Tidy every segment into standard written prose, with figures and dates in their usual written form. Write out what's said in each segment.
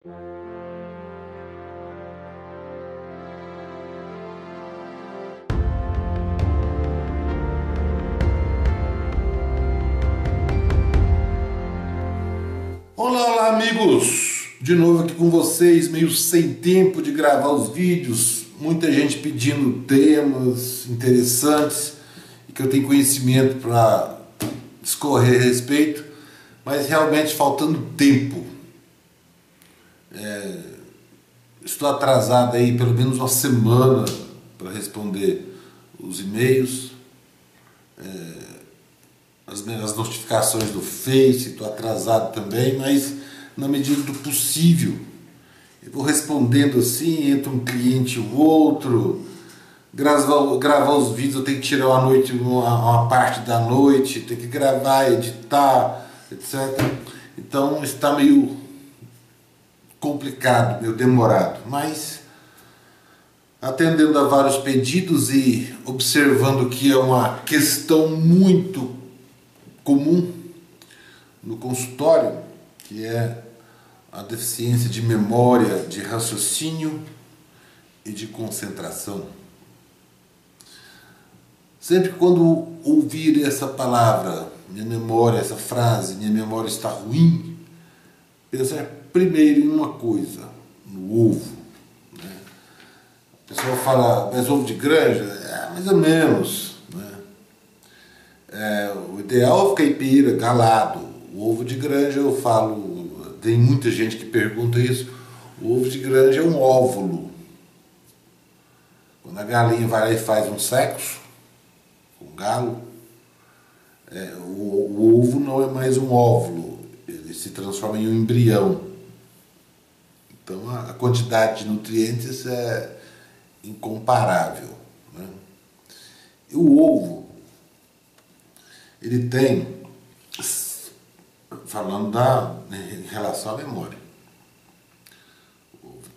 Olá, olá amigos! De novo aqui com vocês, meio sem tempo de gravar os vídeos, muita gente pedindo temas interessantes e que eu tenho conhecimento para discorrer a respeito, mas realmente faltando tempo. Estou atrasado aí pelo menos uma semana para responder os e-mails, as notificações do Face, estou atrasado também, mas na medida do possível eu vou respondendo assim, entra um cliente ou outro, gravar os vídeos eu tenho que tirar uma parte da noite, tenho que gravar, editar, etc. Então está meio complicado, meio demorado, mas atendendo a vários pedidos e observando que é uma questão muito comum no consultório, que é a deficiência de memória, de raciocínio e de concentração. Sempre quando ouvir essa palavra, minha memória, essa frase, minha memória está ruim, pensar primeiro em uma coisa, no ovo. Né? O pessoal fala, mas ovo de granja? Mais ou menos. O ideal é caipira, galado. O ovo de granja eu falo, tem muita gente que pergunta isso, o ovo de granja é um óvulo. Quando a galinha vai lá e faz um sexo com o galo, o ovo não é mais um óvulo, ele se transforma em um embrião. Então a quantidade de nutrientes é incomparável. Né? E o ovo, ele tem, falando em relação à memória,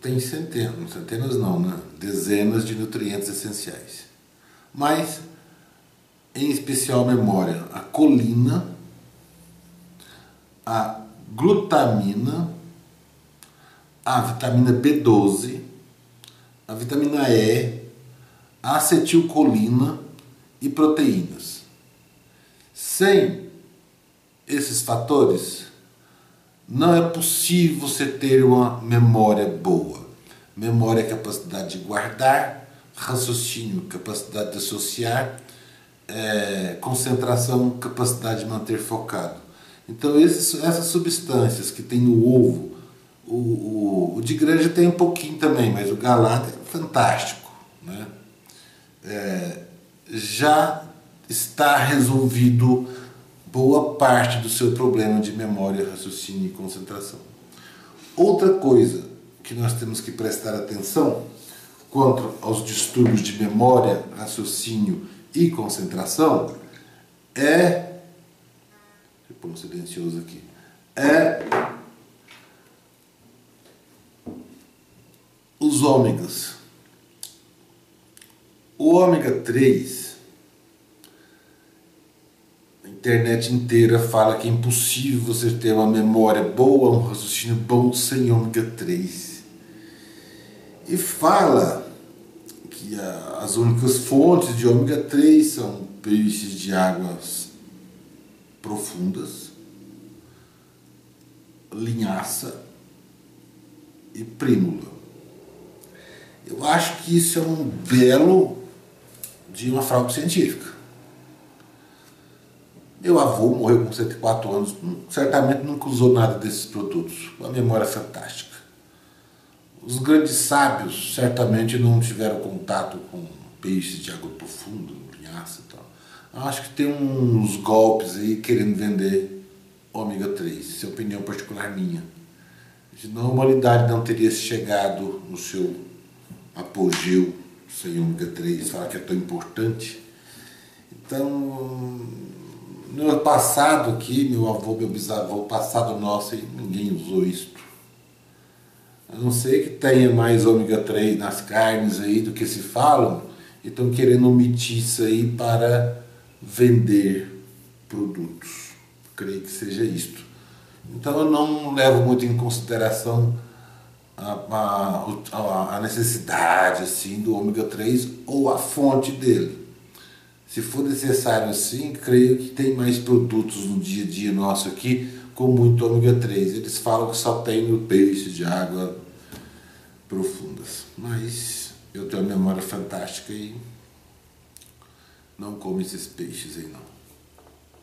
tem centenas não, né? Dezenas de nutrientes essenciais. Mas, em especial a memória, a colina, a glutamina, a vitamina B12, a vitamina E, a acetilcolina e proteínas. Sem esses fatores, não é possível você ter uma memória boa. Memória é capacidade de guardar, raciocínio, capacidade de associar, concentração, capacidade de manter focado. Então essas substâncias que tem no ovo, o de granja tem um pouquinho também, mas o galado é fantástico. Né? Já está resolvido boa parte do seu problema de memória, raciocínio e concentração. Outra coisa que nós temos que prestar atenção quanto aos distúrbios de memória, raciocínio e concentração deixa eu pôr um silencioso aqui, os ômegas. O ômega 3, a internet inteira fala que é impossível você ter uma memória boa, um raciocínio bom sem ômega 3. E fala que as únicas fontes de ômega 3 são peixes de águas profundas, linhaça e prímula. Eu acho que isso é um belo de uma fraude científica. Meu avô morreu com 104 anos, certamente nunca usou nada desses produtos. Uma memória fantástica. Os grandes sábios certamente não tiveram contato com peixes de água profunda, linhaça e tal. Eu acho que tem uns golpes aí querendo vender ômega 3. Isso é opinião particular minha. Senão a humanidade não teria chegado no seu apogeu sem ômega 3, falar que é tão importante. Então, no passado aqui, meu avô, meu bisavô, passado nosso, ninguém usou isto. A não ser que tenha mais ômega 3 nas carnes aí do que se falam, e estão querendo omitir isso aí para vender produtos. Creio que seja isto. Então eu não levo muito em consideração a necessidade assim, do ômega 3 ou a fonte dele. Se for necessário assim, creio que tem mais produtos no dia a dia nosso aqui com muito ômega 3. Eles falam que só tem no peixe de água profundas. Mas eu tenho uma memória fantástica e não como esses peixes aí não.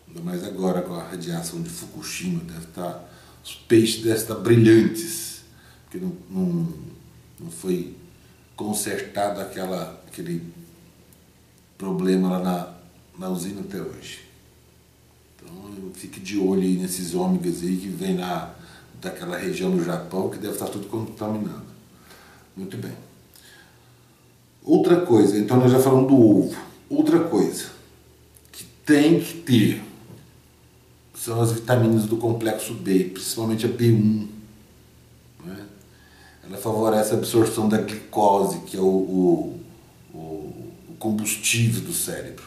Ainda mais agora com a radiação de Fukushima, os peixes devem estar brilhantes, porque não foi consertado aquele problema lá na usina até hoje. Então fique de olho aí nesses ômegas aí que vem daquela região do Japão, que deve estar tudo contaminado. Muito bem. Outra coisa, então nós já falamos do ovo. Outra coisa que tem que ter são as vitaminas do complexo B, principalmente a B1. Né? Ela favorece a absorção da glicose, que é o combustível do cérebro.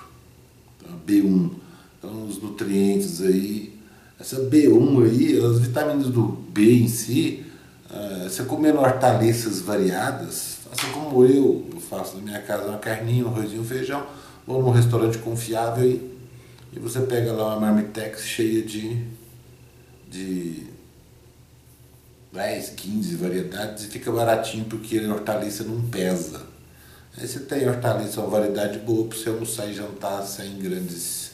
Então, a B1. Então, os nutrientes aí. Essa B1 aí, as vitaminas do B em si, você comendo hortaliças variadas, faça como eu faço na minha casa, uma carninha, um arrozinho, um feijão, vou num restaurante confiável e você pega lá uma marmitex cheia de 10, 15 variedades e fica baratinho porque a hortaliça não pesa. Aí você tem hortaliça, uma variedade boa para você almoçar e jantar sem grandes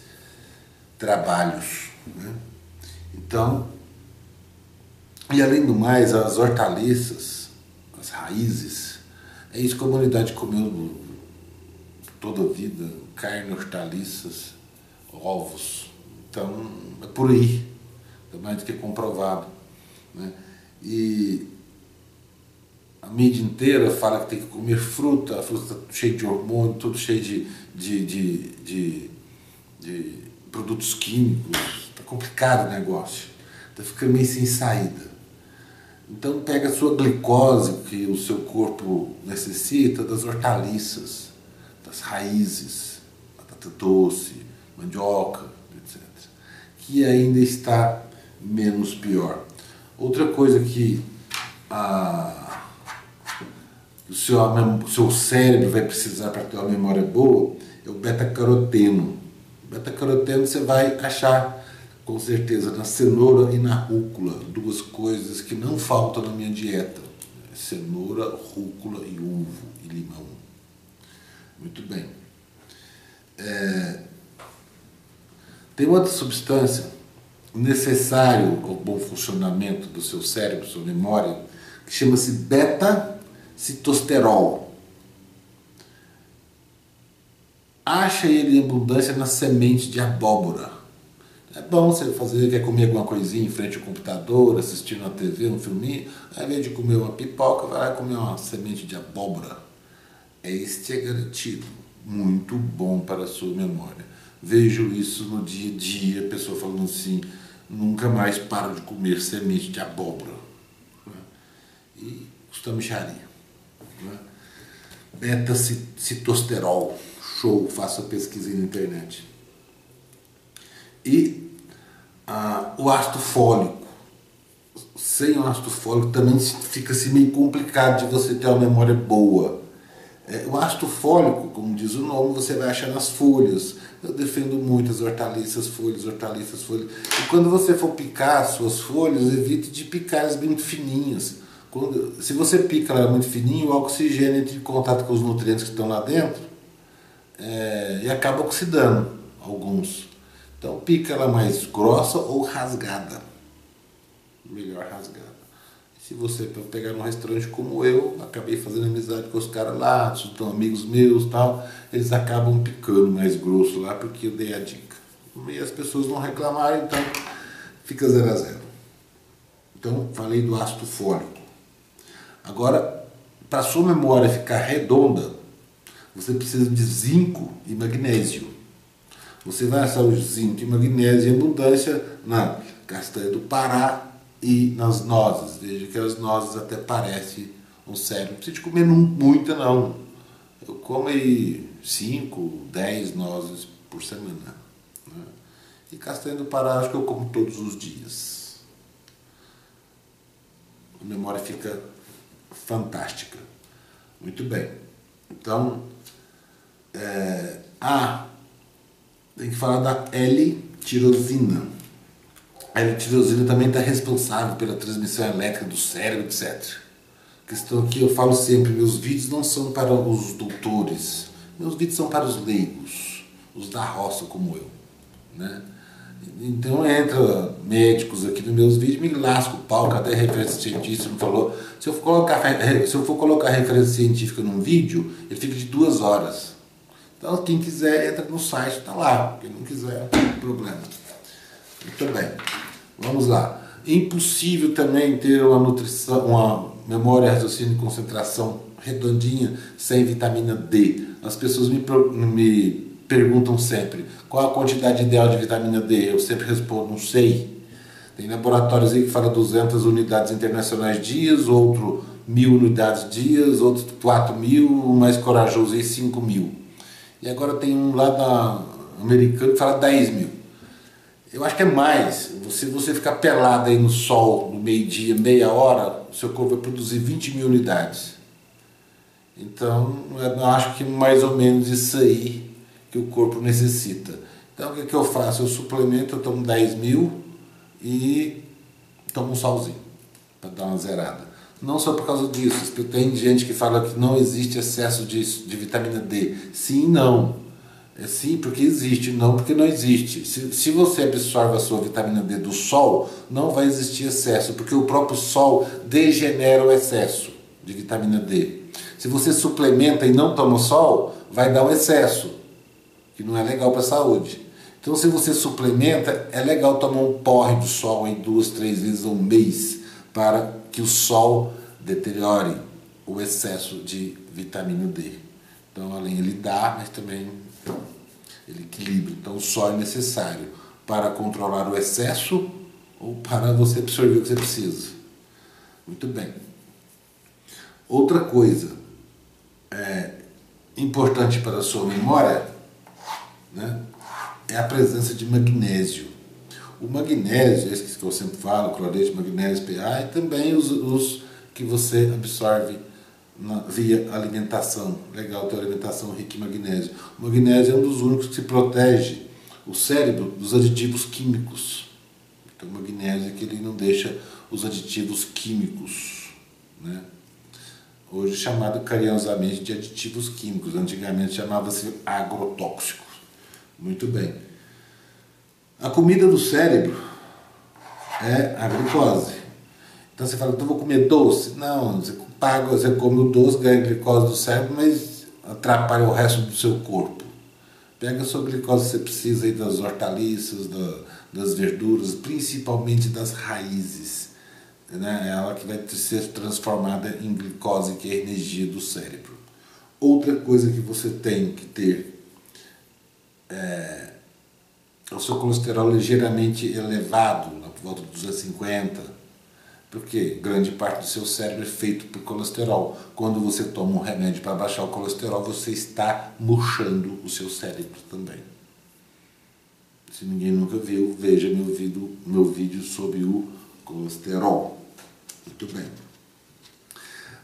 trabalhos. Né? Então, e além do mais, as hortaliças, as raízes, é isso que a humanidade comeu toda a vida, carne, hortaliças, ovos. Então, é por aí, é mais do que comprovado. Né? E a mídia inteira fala que tem que comer fruta, a fruta está cheia de hormônio, tudo cheio de produtos químicos, está complicado o negócio, está ficando meio sem saída. Então pega a sua glicose, que o seu corpo necessita, das hortaliças, das raízes, batata doce, mandioca, etc. Que ainda está menos pior. Outra coisa que o seu cérebro vai precisar para ter uma memória boa é o beta-caroteno. O beta-caroteno você vai achar com certeza na cenoura e na rúcula, duas coisas que não faltam na minha dieta: cenoura, rúcula e uvo e limão. Muito bem. Tem outra substância necessária ao bom funcionamento do seu cérebro, sua memória, que chama-se beta-citosterol. Acha ele em abundância na semente de abóbora. É bom você quer comer alguma coisinha em frente ao computador, assistindo a TV, um filminho, ao invés de comer uma pipoca, vai lá comer uma semente de abóbora. Este é garantido, muito bom para a sua memória. Vejo isso no dia a dia, a pessoa falando assim, nunca mais paro de comer semente de abóbora. E custa mixaria. Beta-citosterol, show, faça pesquisa aí na internet. E o ácido fólico. Sem o ácido fólico também fica assim, meio complicado de você ter uma memória boa. O ácido fólico, como diz o nome, você vai achar nas folhas. Eu defendo muito as hortaliças, folhas, hortaliças, folhas. E quando você for picar as suas folhas, evite de picar as muito fininhas. Se você pica ela muito fininho, o oxigênio entra em contato com os nutrientes que estão lá dentro e acaba oxidando alguns. Então pica ela mais grossa ou rasgada. Melhor rasgada. Se você pegar num restaurante como eu, acabei fazendo amizade com os caras lá, são amigos meus e tal, eles acabam picando mais grosso lá porque eu dei a dica. E as pessoas não reclamaram, então fica 0 a 0. Então falei do ácido fólico. Agora, para a sua memória ficar redonda, você precisa de zinco e magnésio. Você vai achar o zinco e magnésio em abundância na castanha do Pará e nas nozes. Veja que as nozes até parecem um cérebro. Não precisa de comer muita não. Eu como aí 5, 10 nozes por semana. Né? E castanha do Pará acho que eu como todos os dias. A memória fica fantástica. Muito bem. Então, tem que falar da L-tirosina. A L-tirosina também está responsável pela transmissão elétrica do cérebro, etc. A questão aqui, eu falo sempre, meus vídeos não são para os doutores, meus vídeos são para os leigos, os da roça como eu, né? Então entra médicos aqui nos meus vídeos, me lasca o pau, que até referência científica não falou. Se eu for colocar referência científica num vídeo, ele fica de 2 horas. Então quem quiser entra no site, está lá. Quem não quiser, não tem problema. Muito bem, vamos lá. Impossível também ter uma nutrição, uma memória, raciocínio e concentração redondinha sem vitamina D. As pessoas me perguntam sempre qual a quantidade ideal de vitamina D. Eu sempre respondo, não sei. Tem laboratórios aí que falam 200 unidades internacionais dias, outro 1000 unidades dias, outro 4000, o mais corajoso aí 5000. E agora tem um lá da americano que fala 10.000. Eu acho que é mais. Se você ficar pelado aí no sol, no meio-dia, meia hora, o seu corpo vai produzir 20.000 unidades. Então, eu acho que mais ou menos isso aí que o corpo necessita. Então, o que eu faço? Eu suplemento, eu tomo 10.000 e tomo um solzinho, para dar uma zerada. Não só por causa disso, tem gente que fala que não existe excesso de vitamina D. Sim e não. É sim porque existe, não porque não existe. Se você absorve a sua vitamina D do sol, não vai existir excesso, porque o próprio sol degenera o excesso de vitamina D. Se você suplementa e não toma sol, vai dar um excesso, que não é legal para a saúde. Então, se você suplementa, é legal tomar um porre do sol em 2, 3 vezes ao mês, para que o sol deteriore o excesso de vitamina D. Então, além ele dá, mas também ele equilibra. Então, o sol é necessário para controlar o excesso ou para você absorver o que você precisa. Muito bem. Outra coisa importante para a sua memória, né, é a presença de magnésio. O magnésio, esse que eu sempre falo, cloreto, magnésio, PA, e também os que você absorve via alimentação. Legal ter alimentação rica em magnésio. O magnésio é um dos únicos que protege o cérebro dos aditivos químicos. Então o magnésio é que ele não deixa os aditivos químicos, né? Hoje chamado carinhosamente de aditivos químicos. Antigamente chamava-se agrotóxicos. Muito bem. A comida do cérebro é a glicose. Então você fala, então vou comer doce? Não, você come o doce, ganha glicose do cérebro, mas atrapalha o resto do seu corpo. Pega a sua glicose que você precisa aí das hortaliças, das verduras, principalmente das raízes, né? Ela que vai ser transformada em glicose, que é a energia do cérebro. Outra coisa que você tem que ter é o seu colesterol ligeiramente elevado, por volta de 250, porque grande parte do seu cérebro é feito por colesterol. Quando você toma um remédio para baixar o colesterol, você está murchando o seu cérebro também. Se ninguém nunca viu, veja meu vídeo sobre o colesterol. Muito bem.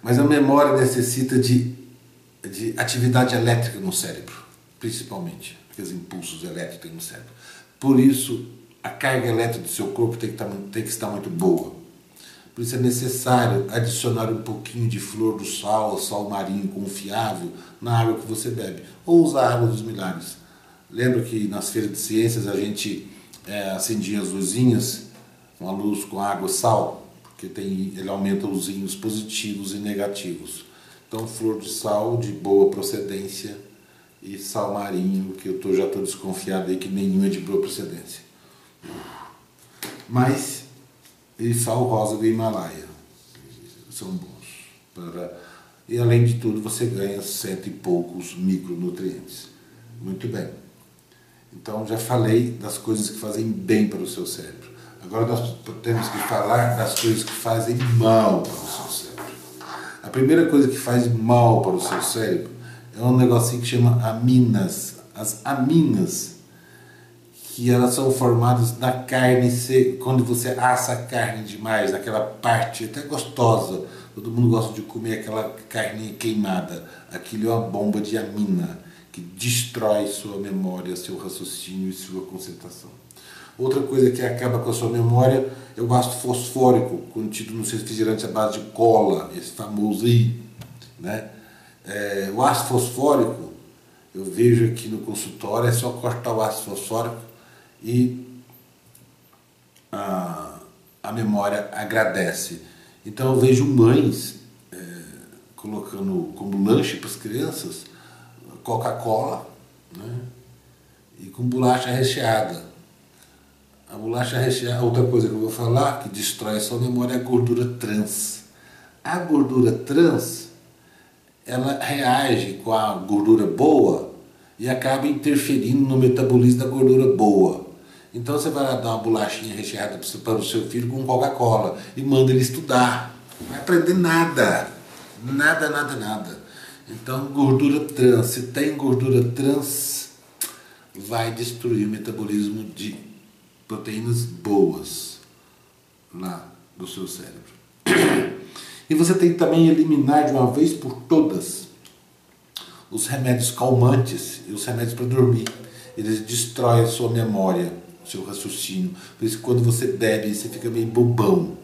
Mas a memória necessita de atividade elétrica no cérebro, principalmente, aqueles impulsos elétricos no cérebro. Por isso, a carga elétrica do seu corpo tem que estar muito boa. Por isso é necessário adicionar um pouquinho de flor do sal marinho confiável, na água que você bebe. Ou usar a água dos milagres. Lembra que nas feiras de ciências a gente acendia as luzinhas, uma luz com água e sal? Porque ele aumenta os íons positivos e negativos. Então, flor de sal de boa procedência e sal marinho, que eu já estou desconfiado aí que nenhum é de boa procedência. Mas, e sal rosa do Himalaia, são bons. E além de tudo, você ganha 100 e poucos micronutrientes. Muito bem. Então, já falei das coisas que fazem bem para o seu cérebro. Agora nós temos que falar das coisas que fazem mal para o seu cérebro. A primeira coisa que faz mal para o seu cérebro é um negocinho que chama aminas. As aminas, que elas são formadas na carne, quando você assa a carne demais, naquela parte até gostosa Todo mundo gosta de comer aquela carninha queimada. Aquilo é uma bomba de amina que destrói sua memória, seu raciocínio e sua concentração. Outra coisa que acaba com a sua memória é o ácido fosfórico, contido nos refrigerantes à base de cola, esse famoso aí, né? O ácido fosfórico, eu vejo aqui no consultório, é só cortar o ácido fosfórico e a memória agradece. Então eu vejo mães colocando como lanche para as crianças Coca-Cola, né? E com bolacha recheada. A bolacha recheada, outra coisa que eu vou falar, que destrói a sua memória, é a gordura trans. A gordura trans, ela reage com a gordura boa e acaba interferindo no metabolismo da gordura boa. Então você vai lá dar uma bolachinha recheada para o seu filho com Coca-Cola e manda ele estudar. Não vai aprender nada. Nada, nada, nada. Então, gordura trans. Se tem gordura trans, vai destruir o metabolismo de proteínas boas lá do seu cérebro. E você tem que também eliminar de uma vez por todas os remédios calmantes e os remédios para dormir. Eles destroem a sua memória, o seu raciocínio. Por isso que quando você bebe, você fica meio bobão.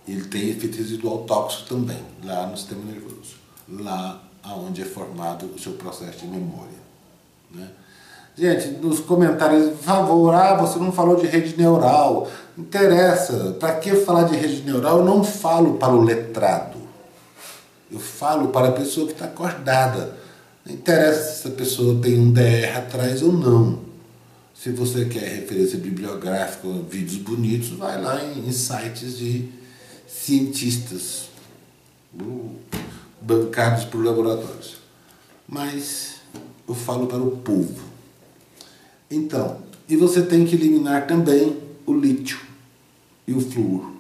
Ele tem efeito residual tóxico também, lá no sistema nervoso. Lá onde é formado o seu processo de memória, né? Gente, nos comentários, por favor, você não falou de rede neural. Não interessa. Para que falar de rede neural? Eu não falo para o letrado. Eu falo para a pessoa que está acordada. Não interessa se essa pessoa tem um DR atrás ou não. Se você quer referência bibliográfica, vídeos bonitos, vai lá em sites de cientistas bancados por laboratórios. Mas eu falo para o povo. Então, e você tem que eliminar também o lítio e o flúor.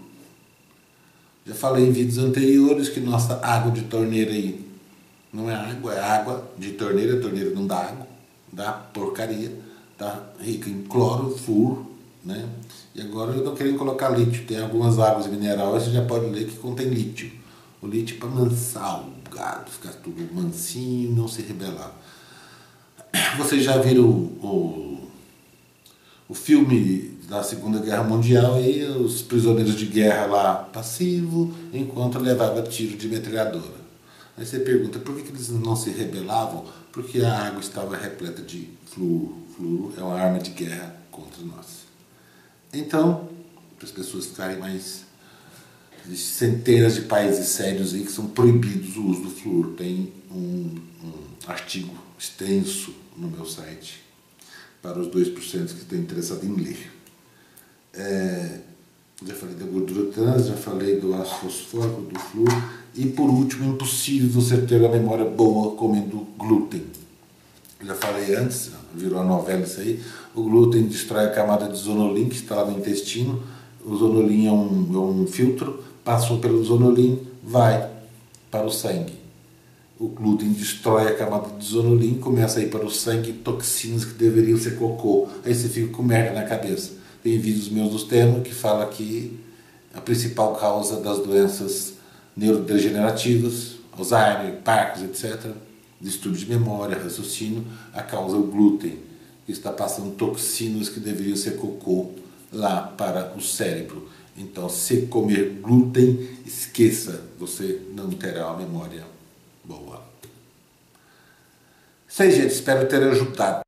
Já falei em vídeos anteriores que nossa água de torneira aí não é água de torneira. A torneira não dá água, dá porcaria, tá rica em cloro, flúor, né? E agora eu estou querendo colocar lítio. Tem algumas águas minerais, você já pode ler que contém lítio. O lítio é para mansar o gado, ficar tudo mansinho, não se rebelar. Vocês já viram o filme da Segunda Guerra Mundial e os prisioneiros de guerra lá passivo, enquanto levava tiro de metralhadora. Aí você pergunta, por que eles não se rebelavam? Porque a água estava repleta de flúor. Flúor é uma arma de guerra contra nós. Então, para as pessoas ficarem mais... Existem centenas de países sérios aí que são proibidos o uso do flúor. Tem um artigo extenso no meu site para os 2% que estão interessados em ler. Já falei da gordura trans, já falei do ácido fosfórico, do flúor. E por último, é impossível você ter a memória boa comendo glúten. Já falei antes, virou a novela isso aí. O glúten destrói a camada de zonulin que está lá no intestino. O zonulin é um filtro, passou pelo zonulin, vai para o sangue. O glúten destrói a camada de zonulin, começa a ir para o sangue toxinas que deveriam ser cocô. Aí você fica com merda na cabeça. Tem vídeos meus dos temas que fala que a principal causa das doenças neurodegenerativas, Alzheimer, Parkinson, etc., distúrbio de memória, raciocínio, a causa é o glúten, que está passando toxinas que deveriam ser cocô lá para o cérebro. Então, se comer glúten, esqueça, você não terá uma memória boa. Isso aí, gente, espero ter ajudado.